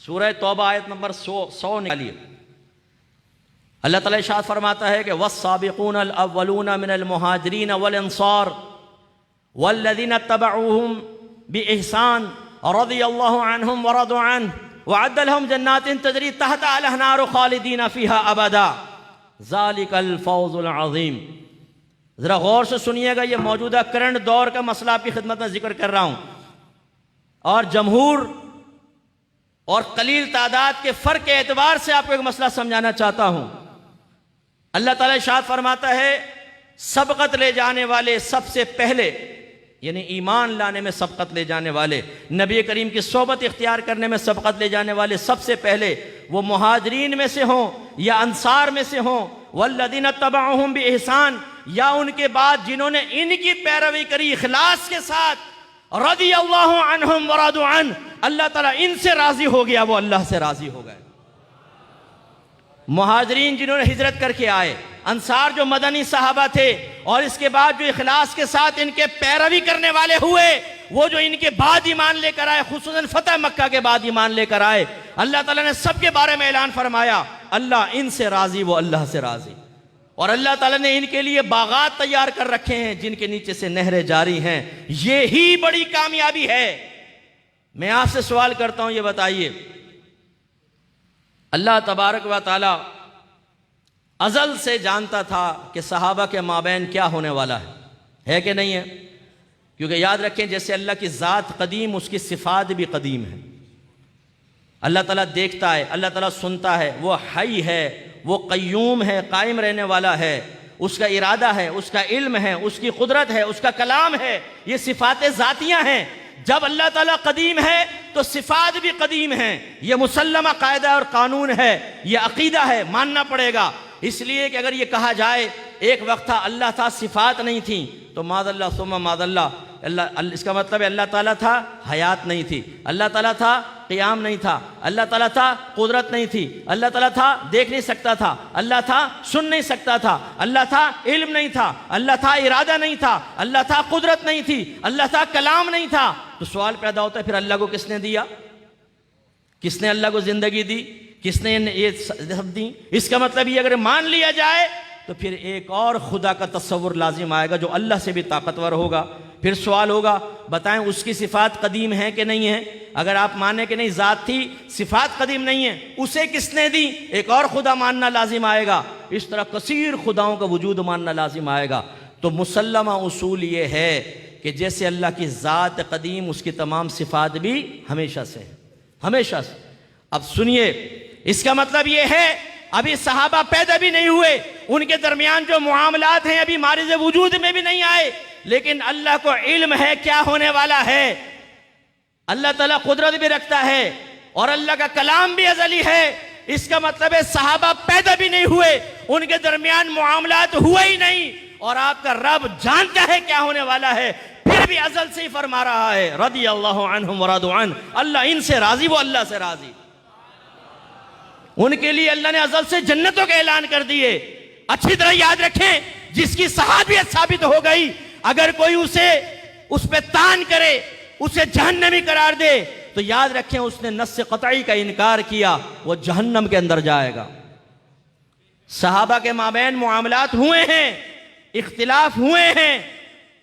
सूरह तौबा आयत नंबर 100 निकालिए। अल्लाह ताला इरशाद फरमाता है कि वस्साबिकूनल अव्वलूना मिनल मुहाजिरीन वल अंसार वल्लज़ीना तबअूहुम बिइहसान रज़ियल्लाहु अन्हुम व रदू अन्हु वअद्द लहुम जन्नातिन तजरी तहता अल अनहार खालिदीन फीहा अबदा ज़ालिकल फौज़ुल अज़ीम। ज़रा गौर से सुनिएगा, ये मौजूदा करंट दौर का मसला आपकी खिदमत में जिक्र कर रहा हूँ और जमहूर और कलील तादाद के फ़र्क के एतबार से आपको एक मसला समझाना चाहता हूँ। अल्लाह ताला इरशाद फरमाता है सबकत ले जाने वाले सबसे पहले, यानी ईमान लाने में सबकत ले जाने वाले, नबी करीम की सोबत इख्तियार करने में सबकत ले जाने वाले सबसे पहले वो मुहाजिरीन में से हों या अंसार में से हों, वल्लज़ीना तबअूहुम बिइहसान, या उनके बाद जिन्होंने इनकी पैरवी करी इखलास के साथ, रज़ियल्लाहु अन्हुम व रदू अन्हु, अल्लाह ताला इनसे राजी हो गया, वो अल्लाह से राजी हो गए। मुहाजिरीन जिन्होंने हिजरत करके आए, अंसार जो मदनी सहाबा थे, और इसके बाद जो इखलास के साथ इनके पैरवी करने वाले हुए, वो जो इनके बाद ईमान लेकर आए, खुसूसन फतह मक्का के बाद ईमान लेकर आए, अल्लाह ताला ने सबके बारे में ऐलान फरमाया अल्लाह इनसे राजी, वो अल्लाह से राजी। और अल्लाह ताला ने इनके लिए बागात तैयार कर रखे हैं जिनके नीचे से नहरें जारी हैं। ये ही बड़ी कामयाबी है। मैं आपसे सवाल करता हूं, ये बताइए, अल्लाह तबारक व तआला अज़ल से जानता था कि सहाबा के माबैन क्या होने वाला है कि नहीं है? क्योंकि याद रखें, जैसे अल्लाह की ज़ात कदीम, उसकी सिफ़ात भी कदीम है। अल्लाह ताला देखता है, अल्लाह ताला सुनता है, वो हई है, वो क़य्यूम है, कायम रहने वाला है, उसका इरादा है, उसका इल्म है, उसकी कुदरत है, उसका कलाम है, ये सिफ़ात ज़ातियाँ हैं। जब अल्लाह ताला कदीम है तो सिफ़ात भी कदीम है। ये मुसल्लमा कायदा और कानून है, ये अक़ीदा है, मानना पड़ेगा। इसलिए कि अगर ये कहा जाए एक वक्त था अल्लाह था, सिफ़ात नहीं थी, तो मादल्ला सुम्मा मादल्ला, अल्लाह, इसका मतलब है अल्लाह ताला था, हयात नहीं थी, अल्लाह ताला था, क़ियाम नहीं था, अल्लाह ताला था, कुदरत नहीं थी, अल्लाह ताला था, देख नहीं सकता था, अल्लाह था, सुन नहीं सकता था, अल्लाह था, इल्म नहीं था, अल्लाह था, इरादा नहीं था, अल्लाह था, कुदरत नहीं थी, अल्लाह था, कलाम नहीं था। तो सवाल पैदा होता है, फिर अल्लाह को किसने दिया? किसने अल्लाह को ज़िंदगी दी? किसने ये सब दी? इसका मतलब ये अगर मान लिया जाए तो फिर एक और खुदा का तस्वुर लाजिम आएगा जो अल्लाह से भी ताकतवर होगा। फिर सवाल होगा, बताएं उसकी सिफ़ात कदीम है कि नहीं है? अगर आप माने कि नहीं, ज़ात थी, सिफ़ात कदीम नहीं है, उसे किसने दी? एक और खुदा मानना लाजिम आएगा। इस तरह कसीर खुदाओं का वजूद मानना लाजिम आएगा। तो मुसल्लमा उसूल ये है कि जैसे अल्लाह की ज़ात कदीम, उसकी तमाम सिफ़ात भी हमेशा से है, हमेशा से। अब सुनिए, इसका मतलब ये है अभी सहाबा पैदा भी नहीं हुए, उनके दरमियान जो मुआमलात हैं अभी मारिज़ वजूद में भी नहीं आए, लेकिन अल्लाह को इल्म है क्या होने वाला है। अल्लाह ताला कुदरत भी रखता है और अल्लाह का कलाम भी अज़ली है। इसका मतलब है सहाबा पैदा भी नहीं हुए, उनके दरमियान मुआमलात हुए ही नहीं, और आपका रब जानता है क्या होने वाला है, फिर भी अज़ल से ही फरमा रहा है रज़ियल्लाहु अन्हुम व रदू अन्हु, अल्लाह इनसे राजी, वो अल्लाह से राजी। उनके लिए अल्लाह ने अज़ल से जन्नतों का ऐलान कर दिए। अच्छी तरह याद रखें, जिसकी सहाबियत साबित हो गई, अगर कोई उस पे तान करे, उसे जहन्नमी करार दे, तो याद रखें उसने नस्स क़तई का इनकार किया, वो जहन्नम के अंदर जाएगा। सहाबा के माबैन मुआमलात हुए हैं, इख्तिलाफ हुए हैं,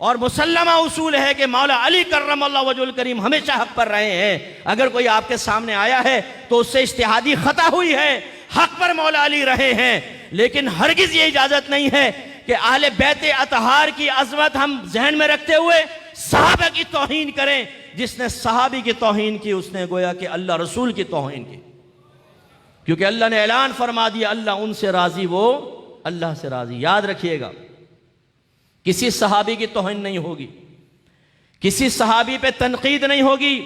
और मुसल्लमा उसूल है कि मौला अली कर्रमल्लाहु वजहुल करीम हमेशा हक पर रहे हैं। अगर कोई आपके सामने आया है तो उससे इज्तिहादी खता हुई है, हक पर मौला अली रहे हैं, लेकिन हरगिज ये इजाजत नहीं है कि अहले बैत अतहार की अजमत हम जहन में रखते हुए सहाबा की तौहीन करें। जिसने सहाबी की तौहीन की, उसने गोया कि अल्लाह रसूल की तौहीन की, क्योंकि अल्लाह ने ऐलान फरमा दिया अल्लाह उनसे राजी, वो अल्लाह से राजी। याद रखिएगा, किसी सहाबी की तौहीन नहीं होगी, किसी सहाबी पे तनकीद नहीं होगी।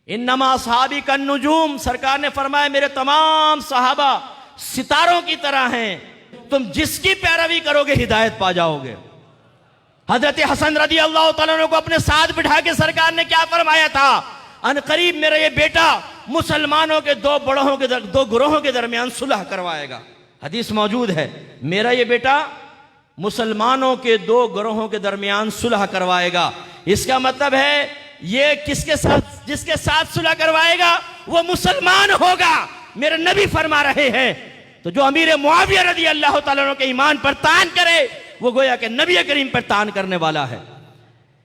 इन्नमा असहाबी का नुजूम, सरकार ने फरमाया मेरे तमाम सहाबा सितारों की तरह हैं, तुम जिसकी पैरवी करोगे हिदायत पा जाओगे। हजरत हसन रज़ी अल्लाह तआला अन्हु को अपने साथ बिठा के सरकार ने क्या फरमाया था? अनकरीब मेरा ये बेटा मुसलमानों के दो गुरोहों के दरमियान सुलह करवाएगा। हदीस मौजूद है, मेरा ये बेटा मुसलमानों के दो गिरोहों के दरमियान सुलह करवाएगा। इसका मतलब है ये किसके साथ, जिसके साथ सुलह करवाएगा वो मुसलमान होगा। मेरे नबी फरमा रहे हैं, तो जो अमीर मुआविया रज़ी अल्लाह तआला अन्हु के ईमान पर तान करे वो गोया कि नबी करीम पर तान करने वाला है।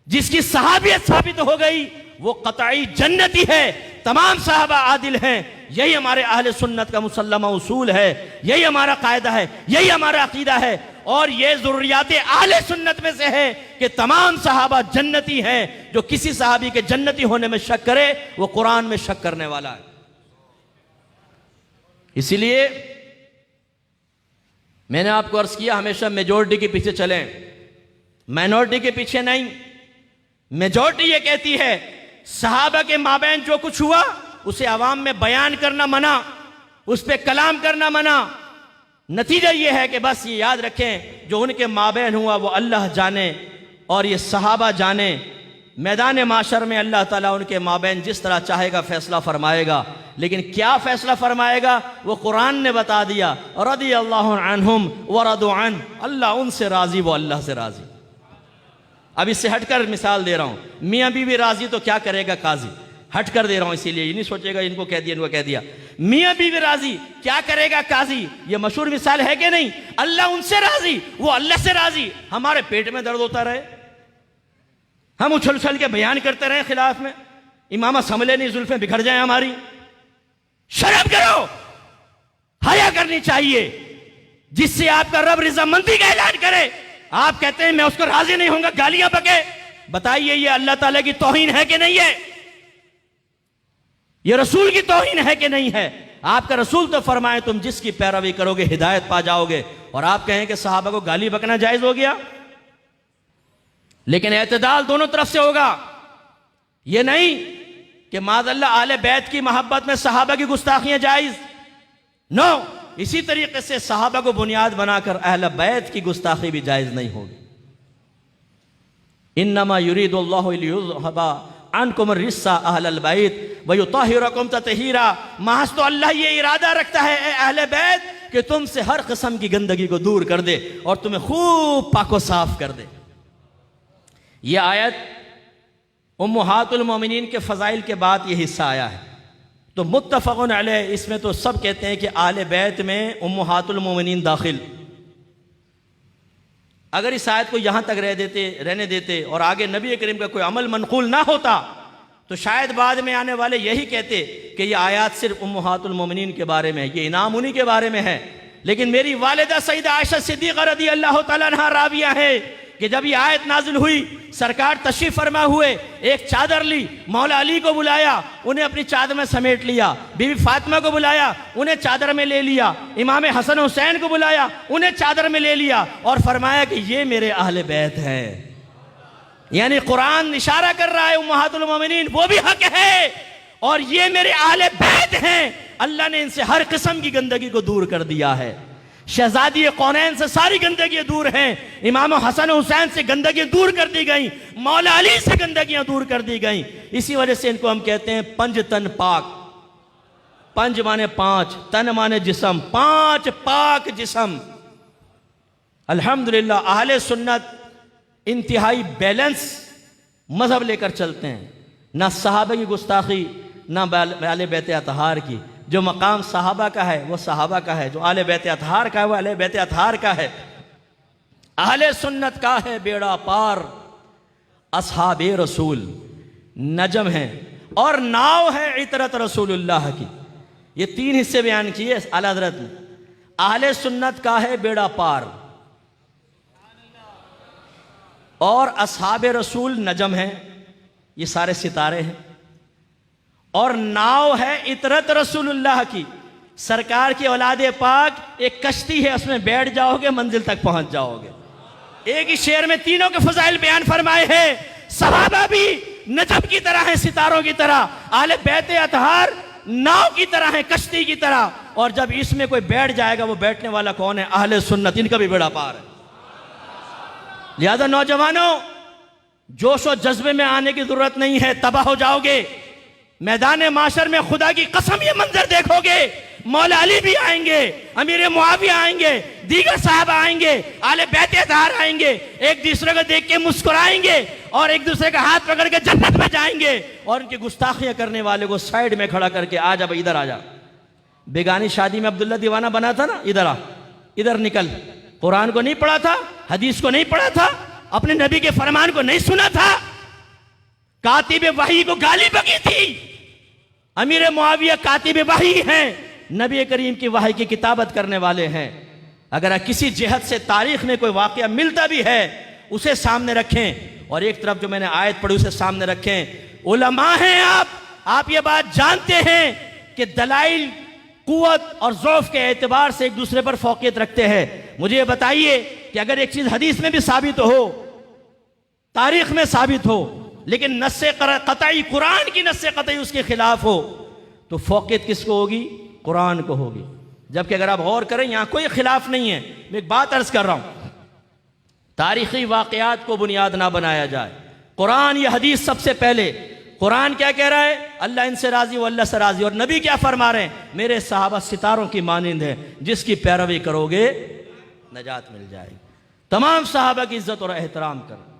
जिसकी सहाबियत साबित हो गई वो कतई जन्नती है। तमाम सहाबा आदिल हैं। यही हमारे अहले सुन्नत का मुसल्लमा उसूल है, यही हमारा कायदा है, यही हमारा अकीदा है। और ये ज़ुर्रियात अहले सुन्नत में से है कि तमाम सहाबा जन्नती हैं। जो किसी सहाबी के जन्नती होने में शक करे वो कुरान में शक करने वाला है। इसीलिए मैंने आपको अर्ज किया, हमेशा मेजॉरिटी के पीछे चलें, माइनॉरिटी के पीछे नहीं। मेजॉरिटी ये कहती है सहाबा के माबैन जो कुछ हुआ उसे अवाम में बयान करना मना, उस पर कलाम करना मना। नतीजा ये है कि बस ये याद रखें जो उनके माबैन हुआ वो अल्लाह जाने और ये सहाबा जाने। मैदान माशर में अल्लाह ताला उनके माबैन जिस तरह चाहेगा फैसला फरमाएगा, लेकिन क्या फैसला फरमाएगा वो कुरान ने बता दिया। रज़ियल्लाहु अन्हुम व रदू अन, अल्लाह उनसे राजी वो अल्लाह से राजी। अब इससे हटकर मिसाल दे रहा हूं, मियाँ बीवी राजी तो क्या करेगा काजी। हटकर दे रहा हूं इसीलिए, ये नहीं सोचेगा इनको कह दिया इनको कह दिया। मियाँ बीवी राजी क्या करेगा काजी, ये मशहूर मिसाल है कि नहीं। अल्लाह उनसे राजी वो अल्लाह से राजी। हमारे पेट में दर्द होता रहे, हम उछल उछल के बयान करते रहे खिलाफ में, इमामा समले नहीं, जुल्फें बिखर जाए हमारी। शर्म करो, हया करनी चाहिए। जिससे आपका रब रज़ामंदी का ऐलान करे, आप कहते हैं मैं उसको राजी नहीं होऊंगा, गालियां बके। बताइए ये अल्लाह ताला की तौहीन है कि नहीं है, ये रसूल की तौहीन है कि नहीं है। आपका रसूल तो फरमाए तुम जिसकी पैरवी करोगे हिदायत पा जाओगे, और आप कहें कि सहाबा को गाली बकना जायज हो गया। लेकिन एतदाल दोनों तरफ से होगा, ये नहीं कि माज़अल्लाह आले बैत की मोहब्बत में सहाबा की गुस्ताखियां जायज। नो, इसी तरीके से सहाबा को बुनियाद बनाकर अहले बैत की गुस्ताखी भी जायज नहीं होगी। इन्नमा युरीदुल्लाहु लियुज़हिबा अन्कुम रिस्सा अहलल बैत व युतहिरकुम ततहीरा। महज तो अल्लाह ये इरादा रखता है ए अहले बैत कि तुमसे हर किस्म की गंदगी को दूर कर दे और तुम्हें खूब पाको साफ कर दे। ये आयत उम्महातुल मोमिनीन के फ़ज़ाइल के बाद ये हिस्सा आया है, तो मुत्तफ़क़ुन अलैह, इसमें तो सब कहते हैं कि आले बैत में उम्महातुल मोमिनीन दाखिल। अगर इस आयत को यहाँ तक रहने देते और आगे नबी करीम का कोई अमल मनक़ूल ना होता तो शायद बाद में आने वाले यही कहते कि ये आयत सिर्फ उम्महातुल मोमिनीन के बारे में है, ये इनाम उन्हीं के बारे में है। लेकिन मेरी वालिदा सईदा आयशा सिद्दीक़ा रज़ी अल्लाह तआला अन्हा राविया है कि जब ये आयत नाजिल हुई, सरकार तशरीफ फरमा हुए, एक चादर ली, मौला अली को बुलाया, उन्हें अपनी चादर में समेट लिया। बीवी फातिमा को बुलाया, उन्हें चादर में ले लिया। इमाम हसन हुसैन को बुलाया, उन्हें चादर में ले लिया और फरमाया कि ये मेरे अहले बैत हैं। यानी कुरान इशारा कर रहा है उम्महातुल मोमिनीन वो भी हक है और ये मेरे अहले बैत हैं। अल्लाह ने इनसे हर किस्म की गंदगी को दूर कर दिया है। शहजादी कौनैन से सारी गंदगियां दूर हैं, इमाम हसन हुसैन से गंदगियां दूर कर दी गई, मौला अली से गंदगियां दूर कर दी गई। इसी वजह से इनको हम कहते हैं पंज तन पाक। पंज माने पांच, तन माने जिस्म, पांच पाक जिस्म। अल्हम्दुलिल्लाह अहले सुन्नत इंतहाई बैलेंस मजहब लेकर चलते हैं, ना सहाबा की गुस्ताखी ना आले बैत अतहार की। जो मकाम सहाबा का है वो सहाबा का है, जो आले बैत अतहार का है वो आले बैत अतहार का है। अहले सुन्नत का है बेड़ा पार, असहाबे रसूल नजम है और नाव है इतरत रसूलुल्लाह की। ये तीन हिस्से बयान किए आला हज़रत ने। अहले सुन्नत का है बेड़ा पार और असहाबे रसूल नजम है, ये सारे सितारे हैं, और नाव है इतरत रसूलुल्लाह की। सरकार की औलादे पाक एक कश्ती है, उसमें बैठ जाओगे मंजिल तक पहुंच जाओगे। एक ही शेर में तीनों के फजाइल बयान फरमाए हैं। सहाबा भी नजम की तरह है, सितारों की तरह, आले बैत अतहार नाव की तरह है, कश्ती की तरह। और जब इसमें कोई बैठ जाएगा वो बैठने वाला कौन है? अहले सुन्नत, इनका भी बेड़ा पार है। लिहाजा नौजवानों, जोश और जज्बे में आने की जरूरत नहीं है, तबाह हो जाओगे। मैदान माशर में खुदा की कसम ये मंजर देखोगे, मौला अली भी आएंगे, अमीर मुआविया आएंगे, दीगर साहब आएंगे, आले बैत अतहार आएंगे, एक दूसरे को देख के मुस्कुराएंगे और एक दूसरे का हाथ पकड़ के जन्नत में जाएंगे, और उनकी गुस्ताखियां करने वाले को साइड में खड़ा करके आ जा भाई इधर आ जा। बेगानी शादी में अब्दुल्ला दीवाना बना था ना, इधर आ, इधर निकल, कुरान को नहीं पढ़ा था, हदीस को नहीं पढ़ा था, अपने नबी के फरमान को नहीं सुना था, कातिब वही को गाली बकी थी। अमीर मुआविया कातिब वही हैं, नबी करीम की वही की किताबत करने वाले हैं। अगर किसी जिहत से तारीख में कोई वाकया मिलता भी है उसे सामने रखें, और एक तरफ जो मैंने आयत पढ़ी उसे सामने रखें। उलमा हैं आप ये बात जानते हैं कि दलाइल कुव्वत और ज़ौफ़ के एतबार से एक दूसरे पर फौकियत रखते हैं। मुझे ये बताइए कि अगर एक चीज़ हदीस में भी साबित हो, तारीख में साबित हो, लेकिन नस्से क़तई, कुरान की नस्से क़तई उसके खिलाफ हो, तो फौकियत किसको होगी? कुरान को होगी। जबकि अगर आप गौर करें यहाँ कोई खिलाफ नहीं है। मैं एक बात अर्ज कर रहा हूँ, तारीखी वाक़यात को बुनियाद ना बनाया जाए। कुरान या हदीस सबसे पहले। कुरान क्या कह रहा है? अल्लाह इनसे राजी वो अल्लाह से राजी। और नबी क्या फरमा रहे हैं? मेरे सहाबा सितारों की मानिंद है, जिसकी पैरवी करोगे नजात मिल जाएगी। तमाम सहाबा की इज्जत और एहतराम करो।